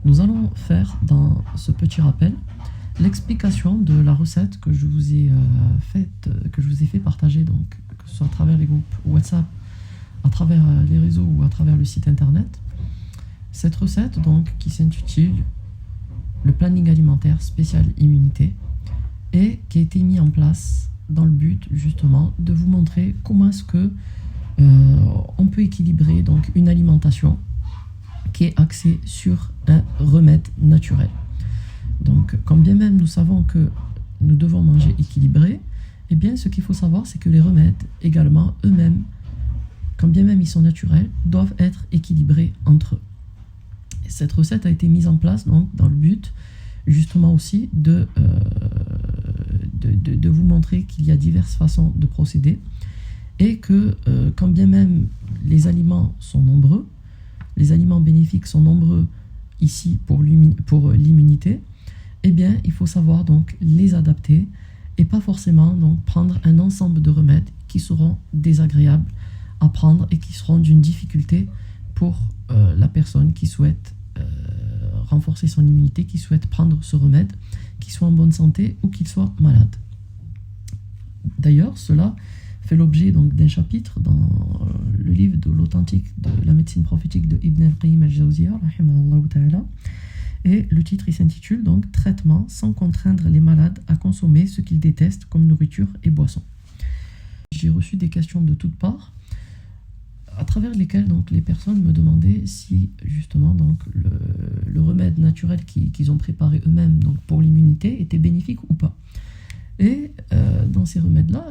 Nous allons faire dans ce petit rappel l'explication de la recette que je vous ai fait partager, donc que ce soit à travers les groupes WhatsApp, à travers les réseaux ou à travers le site internet. Cette recette donc qui s'intitule le planning alimentaire spécial immunité et qui a été mis en place dans le but justement de vous montrer comment est-ce que on peut équilibrer donc une alimentation qui est axée sur un remède naturel. Donc, quand bien même nous savons que nous devons manger équilibré, eh bien, ce qu'il faut savoir, c'est que les remèdes également, eux-mêmes, quand bien même ils sont naturels, doivent être équilibrés entre eux. Et cette recette a été mise en place donc, dans le but, justement aussi, de vous montrer qu'il y a diverses façons de procéder et que, quand bien même les aliments sont nombreux, les aliments bénéfiques sont nombreux ici pour l'immunité, eh bien, il faut savoir donc les adapter et pas forcément donc prendre un ensemble de remèdes qui seront désagréables à prendre et qui seront d'une difficulté pour la personne qui souhaite renforcer son immunité, qui souhaite prendre ce remède, qu'il soit en bonne santé ou qu'il soit malade. D'ailleurs, cela fait l'objet donc d'un chapitre dans le livre de l'authentique de la médecine prophétique de Ibn al-Qayyim al-Jawziyya, rahimahullah ta'ala. Et le titre il s'intitule donc Traitement sans contraindre les malades à consommer ce qu'ils détestent comme nourriture et boisson. J'ai reçu des questions de toutes parts, à travers lesquelles donc les personnes me demandaient si justement donc le remède naturel qu'ils ont préparé eux-mêmes donc pour l'immunité était bénéfique ou pas. Et dans ces remèdes-là,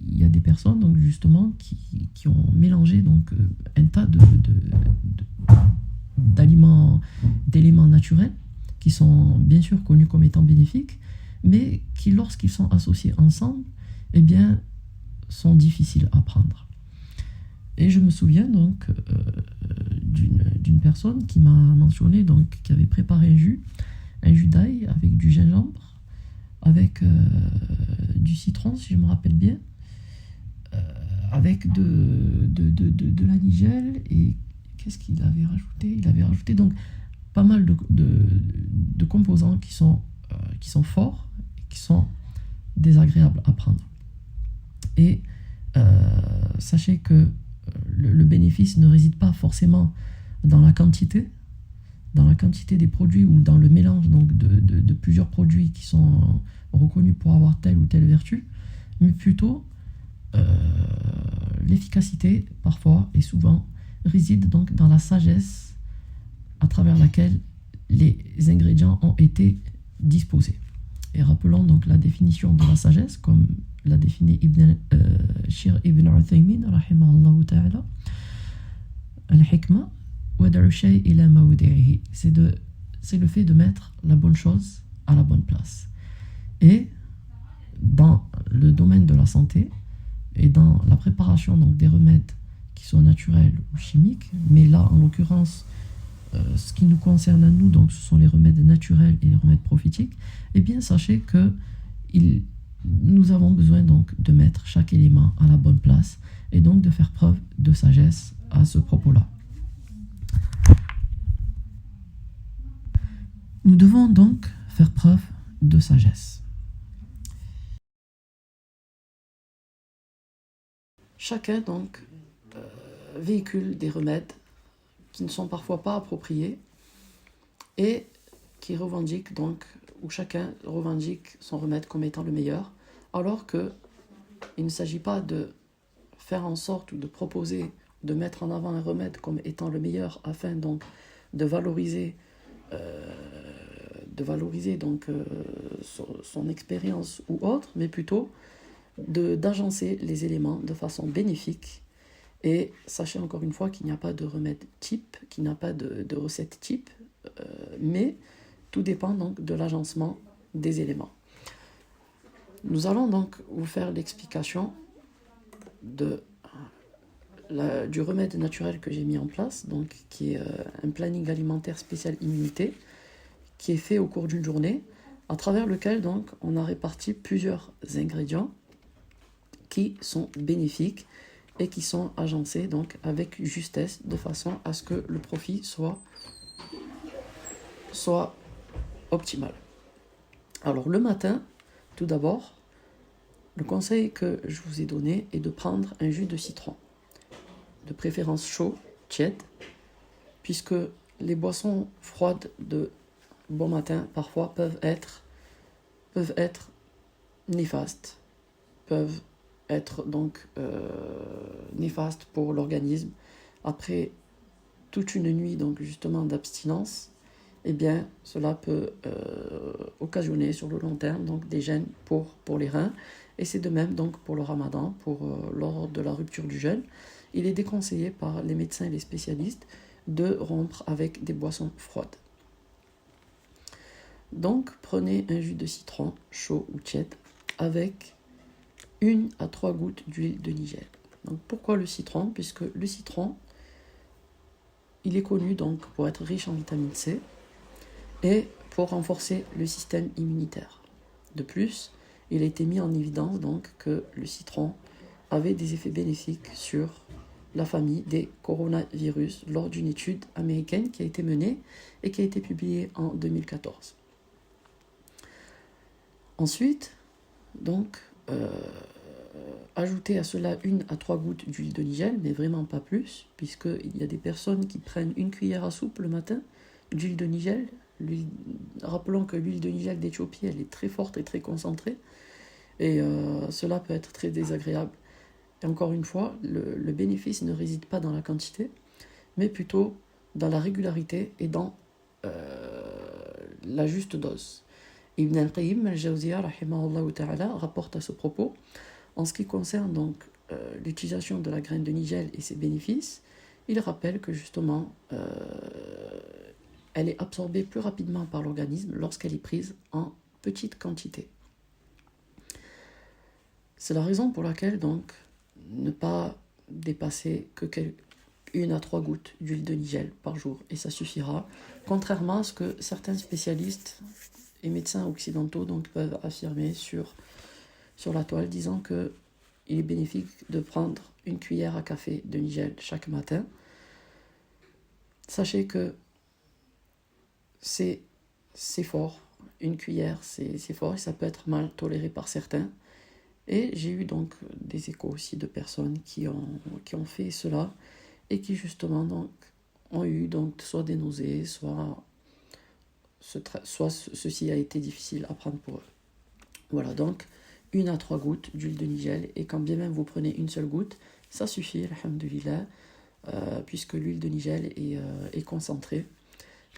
il y a des personnes donc justement qui ont mélangé donc un tas d'éléments naturels qui sont bien sûr connus comme étant bénéfiques, mais qui lorsqu'ils sont associés ensemble, eh bien, sont difficiles à prendre. Et je me souviens donc d'une personne qui m'a mentionné donc qui avait préparé un jus d'ail avec du gingembre, avec du citron si je me rappelle bien, avec de la nigelle et qu'est-ce qu'il avait rajouté? Il avait rajouté donc pas mal de composants qui sont forts et qui sont désagréables à prendre. Et sachez que le bénéfice ne réside pas forcément dans la quantité des produits ou dans le mélange donc de plusieurs produits qui sont reconnus pour avoir telle ou telle vertu, mais plutôt l'efficacité parfois et souvent réside donc dans la sagesse à travers laquelle les ingrédients ont été disposés. Et rappelons donc la définition de la sagesse comme l'a défini Shir Ibn Uthaymin rahimahullah ta'ala. Al-hikma wad'u shay ila mawdi'ihi, c'est le fait de mettre la bonne chose à la bonne place. Et dans le domaine de la santé et dans la préparation donc des remèdes qui sont naturels ou chimiques, mais là en l'occurrence ce qui nous concerne à nous, donc ce sont les remèdes naturels et les remèdes prophétiques, eh bien sachez que nous avons besoin donc de mettre chaque élément à la bonne place et donc de faire preuve de sagesse à ce propos-là. Nous devons donc faire preuve de sagesse. Chacun donc véhicule des remèdes qui ne sont parfois pas appropriés et qui revendiquent donc, où chacun revendique son remède comme étant le meilleur, alors qu'il ne s'agit pas de faire en sorte ou de proposer, de mettre en avant un remède comme étant le meilleur afin donc de valoriser donc son expérience ou autre, mais plutôt d'agencer les éléments de façon bénéfique. Et sachez encore une fois qu'il n'y a pas de remède type, qu'il n'y a pas de recette type, mais tout dépend donc de l'agencement des éléments. Nous allons donc vous faire l'explication du remède naturel que j'ai mis en place, donc qui est un planning alimentaire spécial immunité, qui est fait au cours d'une journée, à travers lequel donc on a réparti plusieurs ingrédients qui sont bénéfiques et qui sont agencés donc avec justesse, de façon à ce que le profit soit soit optimale. Alors le matin, tout d'abord, le conseil que je vous ai donné est de prendre un jus de citron, de préférence chaud, tiède, puisque les boissons froides de bon matin parfois peuvent être néfastes, peuvent être donc néfastes pour l'organisme. Après toute une nuit donc justement d'abstinence, eh bien cela peut occasionner sur le long terme donc des gênes pour les reins. Et c'est de même donc pour le ramadan, lors de la rupture du jeûne. Il est déconseillé par les médecins et les spécialistes de rompre avec des boissons froides. Donc prenez un jus de citron chaud ou tiède avec 1 à 3 gouttes d'huile de Nigel. Donc pourquoi le citron? Puisque le citron, il est connu donc pour être riche en vitamine C et pour renforcer le système immunitaire. De plus, il a été mis en évidence donc que le citron avait des effets bénéfiques sur la famille des coronavirus lors d'une étude américaine qui a été menée et qui a été publiée en 2014. Ensuite, donc, ajoutez à cela 1 à 3 gouttes d'huile de Nigel, mais vraiment pas plus, puisqu'il y a des personnes qui prennent une cuillère à soupe le matin d'huile de Nigel. Rappelons que l'huile de Nigel d'Éthiopie, elle est très forte et très concentrée, et cela peut être très désagréable. Et encore une fois, le bénéfice ne réside pas dans la quantité, mais plutôt dans la régularité et dans la juste dose. Ibn al-Qayyim al-Jawziyya rahimahullah ta'ala rapporte à ce propos, en ce qui concerne donc l'utilisation de la graine de Nigel et ses bénéfices, il rappelle que justement elle est absorbée plus rapidement par l'organisme lorsqu'elle est prise en petite quantité. C'est la raison pour laquelle donc ne pas dépasser que 1 à 3 gouttes d'huile de Nigel par jour et ça suffira, contrairement à ce que certains spécialistes et médecins occidentaux donc peuvent affirmer sur la toile, disant que il est bénéfique de prendre une cuillère à café de Nigel chaque matin. Sachez que c'est fort, une cuillère c'est fort et ça peut être mal toléré par certains. Et j'ai eu donc des échos aussi de personnes qui ont fait cela et qui justement donc ont eu donc soit des nausées, soit ceci a été difficile à prendre pour eux. Voilà, donc 1 à 3 gouttes d'huile de Nigel, et quand bien même vous prenez une seule goutte, ça suffit, alhamdoulilah, puisque l'huile de Nigel est concentrée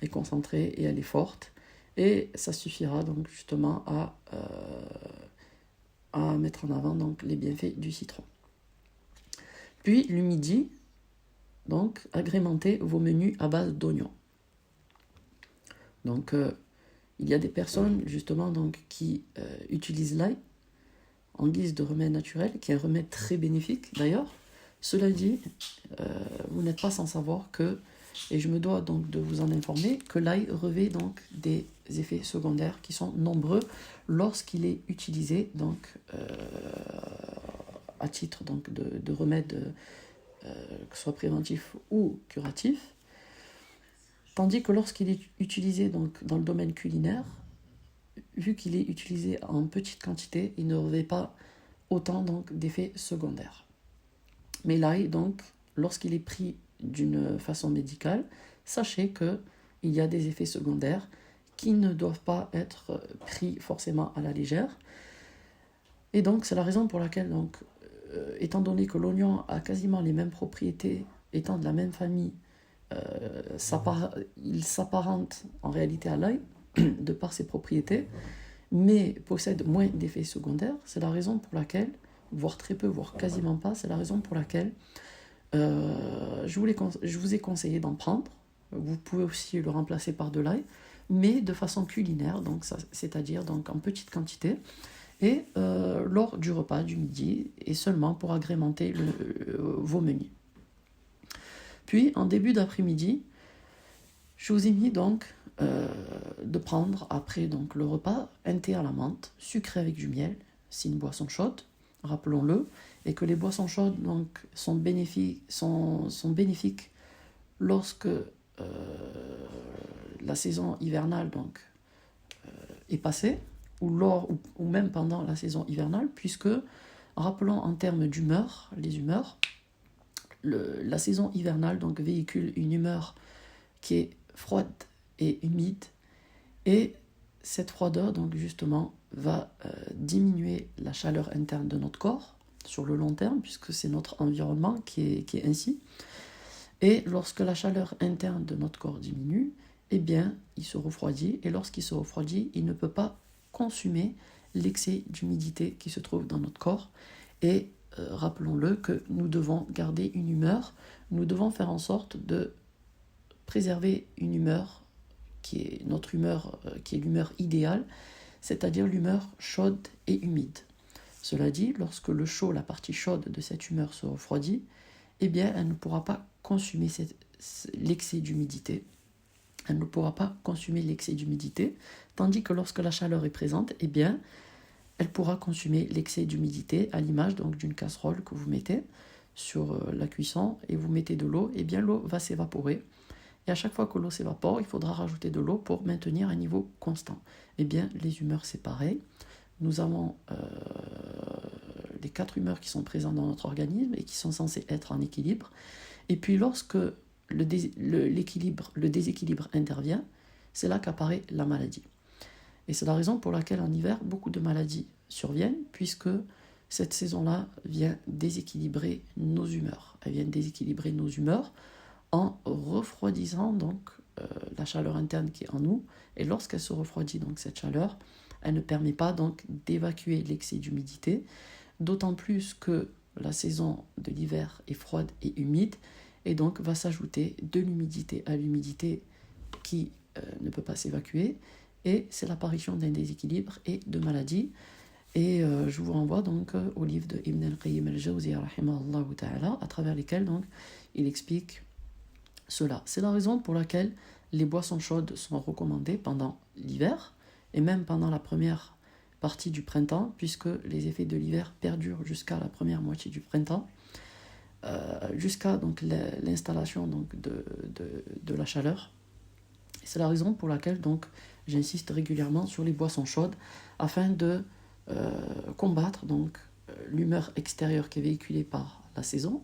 et elle est forte, et ça suffira donc justement à mettre en avant donc les bienfaits du citron. Puis le midi, donc agrémentez vos menus à base d'oignons. Donc il y a des personnes justement donc qui utilisent l'ail en guise de remède naturel, qui est un remède très bénéfique d'ailleurs. Cela dit, vous n'êtes pas sans savoir que, et je me dois donc de vous en informer, que l'ail revêt donc des effets secondaires qui sont nombreux lorsqu'il est utilisé donc à titre donc de remède, que ce soit préventif ou curatif, tandis que lorsqu'il est utilisé donc dans le domaine culinaire, vu qu'il est utilisé en petite quantité, il ne revêt pas autant donc d'effets secondaires. Mais l'ail, donc, lorsqu'il est pris d'une façon médicale, sachez qu'il y a des effets secondaires qui ne doivent pas être pris forcément à la légère. Et donc, c'est la raison pour laquelle, donc, étant donné que l'oignon a quasiment les mêmes propriétés, étant de la même famille, il s'apparente en réalité à l'ail, de par ses propriétés, mais possède moins d'effets secondaires. C'est la raison pour laquelle, voire très peu, voire quasiment pas, c'est la raison pour laquelle je vous ai conseillé d'en prendre. Vous pouvez aussi le remplacer par de l'ail, mais de façon culinaire, donc c'est-à-dire donc en petite quantité, et lors du repas du midi, et seulement pour agrémenter vos menus. Puis, en début d'après-midi, je vous ai mis donc de prendre après donc, le repas un thé à la menthe, sucré avec du miel, c'est une boisson chaude, rappelons-le, et que les boissons chaudes donc, sont bénéfiques lorsque la saison hivernale donc, est passée, ou même pendant la saison hivernale, puisque, rappelons en termes d'humeur, les humeurs, la saison hivernale donc, véhicule une humeur qui est froide et humide, et cette froideur donc justement va diminuer la chaleur interne de notre corps sur le long terme, puisque c'est notre environnement qui est ainsi. Et lorsque la chaleur interne de notre corps diminue, eh bien, il se refroidit, et lorsqu'il se refroidit, il ne peut pas consumer l'excès d'humidité qui se trouve dans notre corps. Et rappelons-le que nous devons garder une humeur, nous devons faire en sorte de préserver une humeur qui est notre humeur, qui est l'humeur idéale, c'est-à-dire l'humeur chaude et humide. Cela dit, lorsque le chaud, la partie chaude de cette humeur se refroidit, eh bien, elle ne pourra pas consumer l'excès d'humidité. Elle ne pourra pas consumer l'excès d'humidité, tandis que lorsque la chaleur est présente, eh bien, elle pourra consumer l'excès d'humidité, à l'image donc d'une casserole que vous mettez sur la cuisson et vous mettez de l'eau, eh bien l'eau va s'évaporer. Et à chaque fois que l'eau s'évapore, il faudra rajouter de l'eau pour maintenir un niveau constant. Eh bien, les humeurs, c'est pareil. Nous avons les 4 humeurs qui sont présentes dans notre organisme et qui sont censées être en équilibre. Et puis lorsque le déséquilibre intervient, c'est là qu'apparaît la maladie. Et c'est la raison pour laquelle en hiver, beaucoup de maladies surviennent, puisque cette saison-là vient déséquilibrer nos humeurs. Elle vient déséquilibrer nos humeurs en refroidissant donc la chaleur interne qui est en nous. Et lorsqu'elle se refroidit, donc cette chaleur, elle ne permet pas donc d'évacuer l'excès d'humidité, d'autant plus que la saison de l'hiver est froide et humide, et donc va s'ajouter de l'humidité à l'humidité qui ne peut pas s'évacuer, et c'est l'apparition d'un déséquilibre et de maladies. Et je vous renvoie donc au livre de Ibn al-Qayyim al-Jawziyya rahimahullah ta'ala, à travers lesquels donc il explique cela. C'est la raison pour laquelle les boissons chaudes sont recommandées pendant l'hiver, et même pendant la première partie du printemps, puisque les effets de l'hiver perdurent jusqu'à la première moitié du printemps, jusqu'à donc l'installation donc de la chaleur. Et c'est la raison pour laquelle donc j'insiste régulièrement sur les boissons chaudes, afin de combattre donc l'humeur extérieure qui est véhiculée par la saison,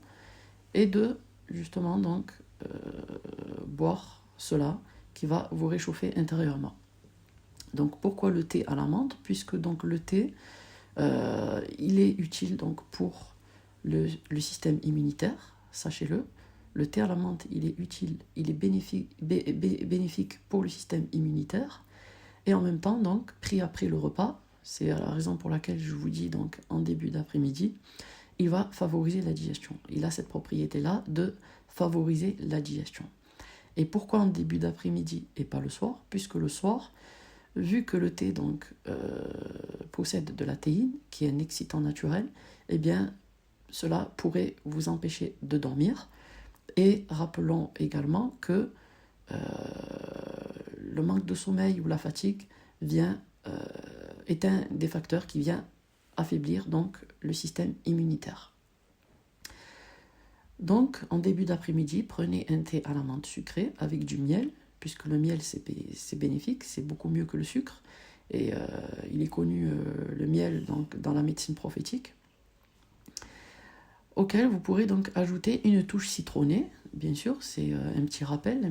et de justement donc boire cela qui va vous réchauffer intérieurement. Donc pourquoi le thé à la menthe? Puisque donc le thé il est utile donc pour le système immunitaire, sachez-le. Le thé à la menthe, il est utile, il est bénéfique pour le système immunitaire, et en même temps donc pris après le repas, c'est la raison pour laquelle je vous dis donc en début d'après-midi, il va favoriser la digestion. Il a cette propriété-là de favoriser la digestion. Et pourquoi en début d'après-midi et pas le soir? Puisque le soir, vu que le thé donc possède de la théine, qui est un excitant naturel, eh bien cela pourrait vous empêcher de dormir. Et rappelons également que le manque de sommeil ou la fatigue est un des facteurs qui vient affaiblir donc le système immunitaire. Donc en début d'après-midi, prenez un thé à la menthe sucrée avec du miel, puisque le miel c'est bénéfique, c'est beaucoup mieux que le sucre, et il est connu le miel donc, dans la médecine prophétique, auquel vous pourrez donc ajouter une touche citronnée, bien sûr, c'est un petit rappel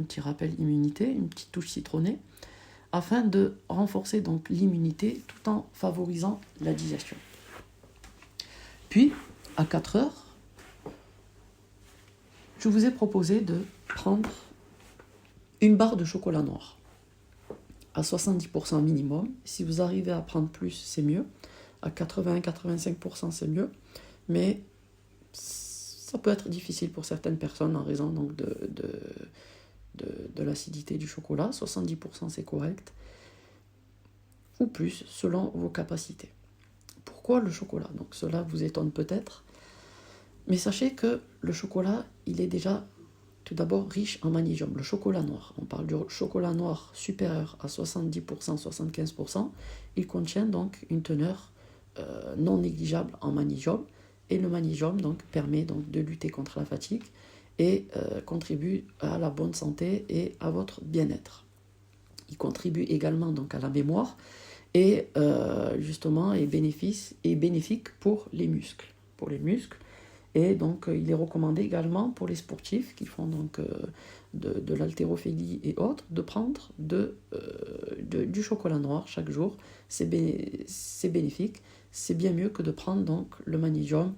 immunité, une petite touche citronnée, afin de renforcer donc l'immunité tout en favorisant la digestion. Puis, à 4 heures, je vous ai proposé de prendre une barre de chocolat noir à 70% minimum. Si vous arrivez à prendre plus, c'est mieux. À 80-85%, c'est mieux. Mais ça peut être difficile pour certaines personnes en raison donc de l'acidité du chocolat. 70% c'est correct. Ou plus, selon vos capacités. Pourquoi le chocolat? Donc cela vous étonne peut-être. Mais sachez que le chocolat, il est déjà tout d'abord riche en magnésium. Le chocolat noir, on parle du chocolat noir supérieur à 70%, 75%. Il contient donc une teneur non négligeable en magnésium. Et le magnésium donc, permet donc, de lutter contre la fatigue et contribue à la bonne santé et à votre bien-être. Il contribue également donc à la mémoire et justement est bénéfique pour les muscles. Et donc il est recommandé également pour les sportifs qui font donc de l'haltérophilie et autres de prendre du chocolat noir chaque jour. C'est bénéfique, c'est bien mieux que de prendre donc le magnésium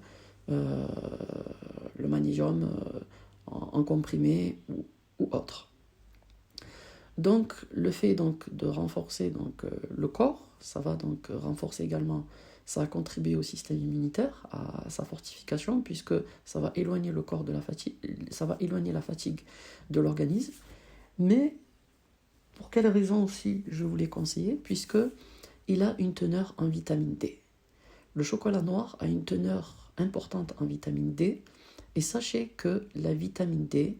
en comprimé ou autre. Donc le fait donc de renforcer donc le corps, ça va donc renforcer également, ça va contribuer au système immunitaire, à sa fortification, puisque ça va éloigner le corps de la fatigue, ça va éloigner la fatigue de l'organisme. Mais pour quelle raison aussi je vous l'ai conseillé, puisque il a une teneur en vitamine D. Le chocolat noir a une teneur importante en vitamine D, et sachez que la vitamine D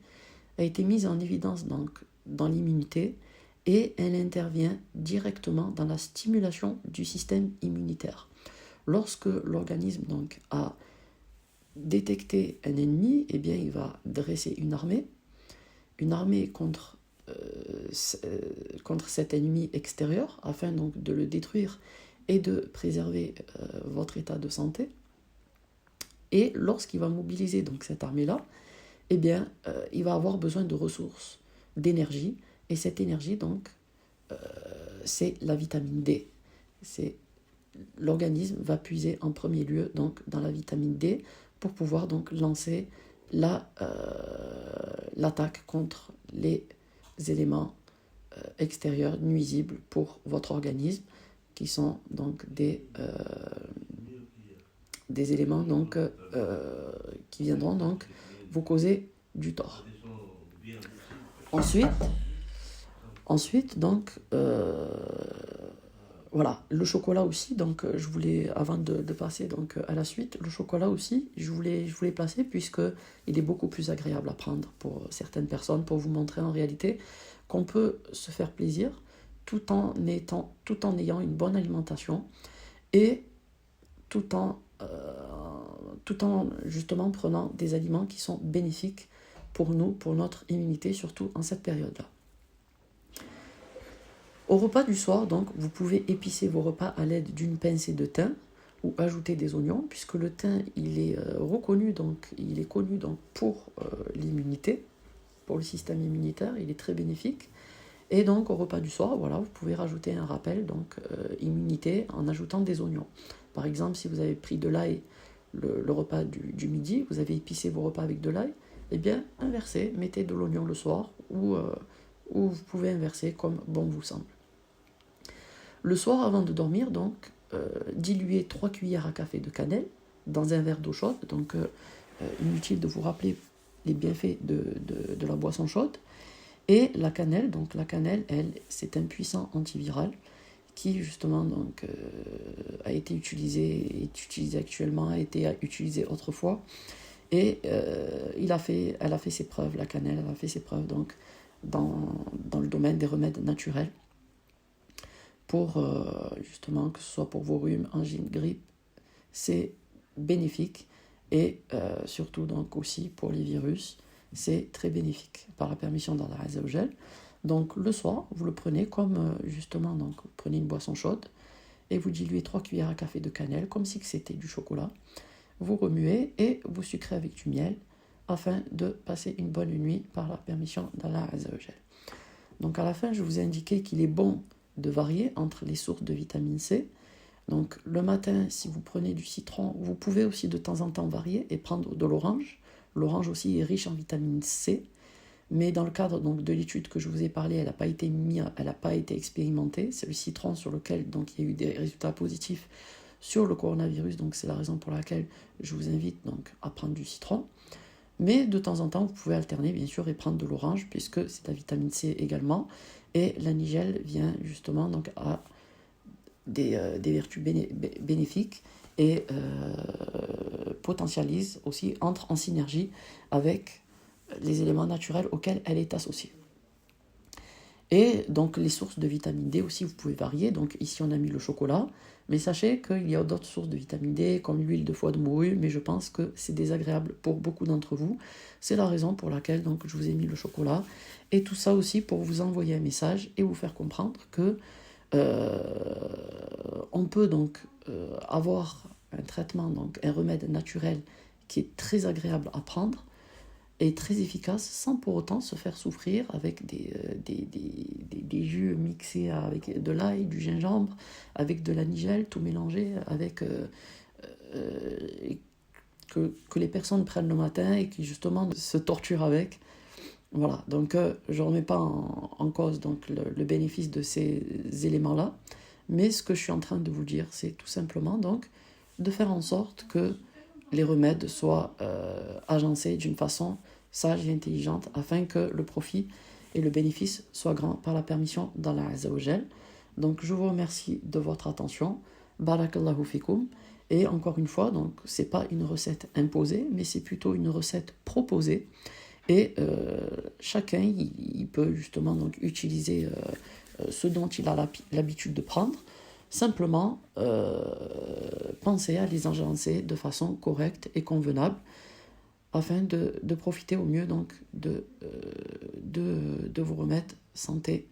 a été mise en évidence donc dans l'immunité, et elle intervient directement dans la stimulation du système immunitaire. Lorsque l'organisme donc a détecté un ennemi, eh bien il va dresser une armée contre cet ennemi extérieur, afin donc de le détruire et de préserver votre état de santé. Et lorsqu'il va mobiliser donc cette armée-là, eh bien il va avoir besoin de ressources, d'énergie, et cette énergie donc c'est la vitamine D. L'organisme va puiser en premier lieu donc dans la vitamine D pour pouvoir donc lancer l'attaque contre les éléments extérieurs nuisibles pour votre organisme, qui sont donc des éléments donc qui viendront donc vous causer du tort. Ensuite donc voilà, le chocolat aussi, donc je voulais, avant de passer donc à la suite, le chocolat aussi, je voulais placer, puisqu'il est beaucoup plus agréable à prendre pour certaines personnes, pour vous montrer en réalité qu'on peut se faire plaisir tout en ayant une bonne alimentation, et tout en justement prenant des aliments qui sont bénéfiques pour nous, pour notre immunité, surtout en cette période-là. Au repas du soir, donc, vous pouvez épicer vos repas à l'aide d'une pincée de thym ou ajouter des oignons, puisque le thym, il est connu donc pour l'immunité, pour le système immunitaire, il est très bénéfique. Et donc, au repas du soir, voilà, vous pouvez rajouter un rappel, donc immunité, en ajoutant des oignons. Par exemple, si vous avez pris de l'ail le repas du midi, vous avez épicé vos repas avec de l'ail, eh bien, inversez, mettez de l'oignon le soir, ou vous pouvez inverser comme bon vous semble. Le soir, avant de dormir, donc, diluez 3 cuillères à café de cannelle dans un verre d'eau chaude. Donc, inutile de vous rappeler les bienfaits de la boisson chaude. Et la cannelle, elle, c'est un puissant antiviral qui, justement, donc, a été utilisé, est utilisé actuellement, a été utilisé autrefois. Et elle a fait ses preuves, la cannelle, elle a fait ses preuves donc, dans le domaine des remèdes naturels, pour justement, que ce soit pour vos rhumes, angines, grippe, c'est bénéfique, et surtout donc aussi pour les virus, c'est très bénéfique par la permission d'Allah Azza wa Jal. Donc le soir, vous le prenez comme justement, donc vous prenez une boisson chaude et vous diluez 3 cuillères à café de cannelle comme si c'était du chocolat. Vous remuez et vous sucrez avec du miel afin de passer une bonne nuit par la permission d'Allah Azza wa Jal. Donc à la fin, je vous ai indiqué qu'il est bon de varier entre les sources de vitamine C. Donc le matin, si vous prenez du citron, vous pouvez aussi de temps en temps varier et prendre de l'orange. L'orange aussi est riche en vitamine C, mais dans le cadre donc, de l'étude que je vous ai parlé, elle n'a pas été expérimentée. C'est le citron sur lequel donc, il y a eu des résultats positifs sur le coronavirus, donc c'est la raison pour laquelle je vous invite donc, à prendre du citron. Mais de temps en temps, vous pouvez alterner bien sûr et prendre de l'orange, puisque c'est la vitamine C également. Et la nigelle vient justement donc, à des vertus bénéfiques et potentialise aussi, entre en synergie avec les éléments naturels auxquels elle est associée. Et donc les sources de vitamine D aussi, vous pouvez varier. Donc ici on a mis le chocolat, Mais sachez qu'il y a d'autres sources de vitamine D, comme l'huile de foie de morue, mais je pense que c'est désagréable pour beaucoup d'entre vous. C'est la raison pour laquelle donc, je vous ai mis le chocolat. Et tout ça aussi pour vous envoyer un message et vous faire comprendre que on peut donc avoir un traitement, donc un remède naturel qui est très agréable à prendre et très efficace sans pour autant se faire souffrir avec des jus mixés avec de l'ail, du gingembre, avec de la nigelle, tout mélangé, avec que les personnes prennent le matin et qui justement se torturent avec. Voilà, donc je ne remets pas en cause donc, le bénéfice de ces éléments-là, mais ce que je suis en train de vous dire, c'est tout simplement donc de faire en sorte que les remèdes soient agencés d'une façon sage et intelligente afin que le profit et le bénéfice soient grands par la permission d'Allah Azza wa Jal. Donc je vous remercie de votre attention. Barakallahu fikum. Et encore une fois, donc c'est pas une recette imposée, mais c'est plutôt une recette proposée. Et chacun, il peut justement donc utiliser ce dont il a l'habitude de prendre. Simplement, pensez à les agencer de façon correcte et convenable afin de profiter au mieux donc de vous remettre santé